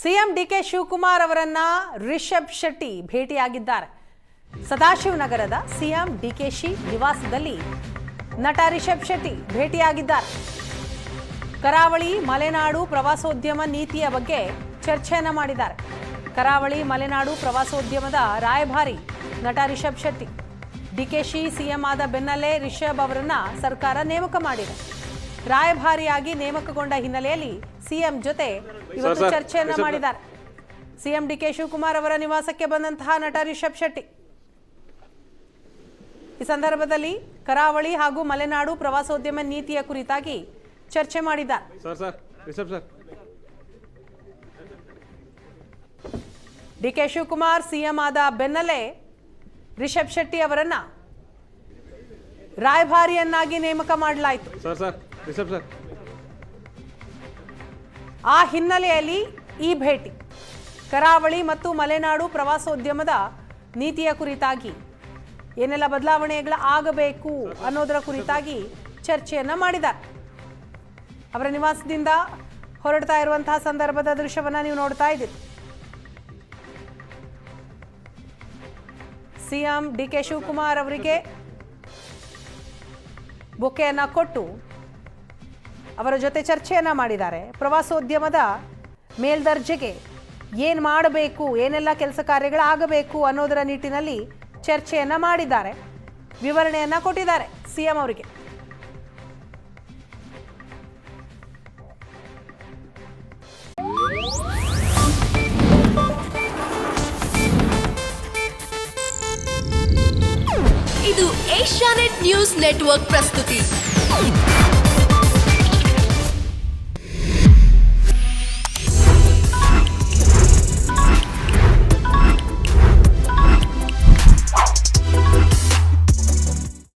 CM DK Shivakumar ಅವರನ್ನ Rishabh Shetty ಭೇಟಿಯಾಗಿದ್ದಾರೆ. ಸದಾಶಿವನಗರದ CM DKShi ನಿವಾಸದಲ್ಲಿ ನಟ ರಿಷಬ್ ಶೆಟ್ಟಿ ಭೇಟಿಯಾಗಿದ್ದಾರೆ. ಕರಾವಳಿ ಮಲೆನಾಡು ಪ್ರವಾಸೋದ್ಯಮ ನೀತಿಯ ಬಗ್ಗೆ ಚರ್ಚೆಯನ್ನ ಮಾಡಿದ್ದಾರೆ. ಕರಾವಳಿ ಮಲೆನಾಡು ಪ್ರವಾಸೋದ್ಯಮದ ರಾಯಭಾರಿ ನಟ ರಿಷಬ್ ಶೆಟ್ಟಿ. ಡಿಕೆಶಿ ಸಿಎಂ ಆದ ಬೆನ್ನಲ್ಲೇ ರಿಷಬ್ ಅವರನ್ನ ಸರ್ಕಾರ ನೇಮಕ ಮಾಡಿದೆ. ರಾಯಭಾರಿಯಾಗಿ ನೇಮಕಗೊಂಡ ಹಿನ್ನೆಲೆಯಲ್ಲಿ ಸಿಎಂ ಜೊತೆ ಇವತ್ತು ಚರ್ಚೆಯನ್ನ ಮಾಡಿದ್ದಾರೆ. ಸಿಎಂ ಡಿಕೆ ಶಿವಕುಮಾರ್ ಅವರ ನಿವಾಸಕ್ಕೆ ಬಂದಂತಹ ನಟ ರಿಷಬ್ ಶೆಟ್ಟಿ ಈ ಸಂದರ್ಭದಲ್ಲಿ ಕರಾವಳಿ ಹಾಗೂ ಮಲೆನಾಡು ಪ್ರವಾಸೋದ್ಯಮ ನೀತಿಯ ಕುರಿತಾಗಿ ಚರ್ಚೆ ಮಾಡಿದ್ದಾರೆ. ಡಿಕೆ ಶಿವಕುಮಾರ್ ಸಿಎಂ ಆದ ಬೆನ್ನಲ್ಲೇ ರಿಷಬ್ ಶೆಟ್ಟಿ ಅವರನ್ನ ರಾಯಭಾರಿಯನ್ನಾಗಿ ನೇಮಕ ಮಾಡಲಾಯಿತು. ಆ ಹಿನ್ನೆಲೆಯಲ್ಲಿ ಈ ಭೇಟಿ ಕರಾವಳಿ ಮತ್ತು ಮಲೆನಾಡು ಪ್ರವಾಸೋದ್ಯಮದ ನೀತಿಯ ಕುರಿತಾಗಿ ಏನೆಲ್ಲ ಬದಲಾವಣೆಗಳು ಆಗಬೇಕು ಅನ್ನೋದರ ಕುರಿತಾಗಿ ಚರ್ಚೆಯನ್ನ ಮಾಡಿದ್ದಾರೆ. ಅವರ ನಿವಾಸದಿಂದ ಹೊರಡ್ತಾ ಇರುವಂತಹ ಸಂದರ್ಭದ ದೃಶ್ಯವನ್ನ ನೀವು ನೋಡ್ತಾ ಇದ್ದೀರಿ. ಸಿಎಂ ಡಿಕೆ ಶಿವಕುಮಾರ್ ಅವರಿಗೆ ಬೊಕೆಯನ್ನ ಕೊಟ್ಟು ಅವರ ಜೊತೆ ಚರ್ಚೆಯನ್ನ ಮಾಡಿದ್ದಾರೆ. ಪ್ರವಾಸೋದ್ಯಮದ ಮೇಲ್ದರ್ಜೆಗೆ ಏನು ಮಾಡಬೇಕು, ಏನೆಲ್ಲ ಕೆಲಸ ಕಾರ್ಯಗಳಾಗಬೇಕು ಅನ್ನೋದರ ನಿಟ್ಟಿನಲ್ಲಿ ಚರ್ಚೆಯನ್ನ ಮಾಡಿದ್ದಾರೆ. ವಿವರಣೆಯನ್ನ ಕೊಟ್ಟಿದ್ದಾರೆ ಸಿಎಂ ಅವರಿಗೆ. ಇದು ಏಷ್ಯಾನೆಟ್ ನ್ಯೂಸ್ ನೆಟ್ವರ್ಕ್ ಪ್ರಸ್ತುತಿ.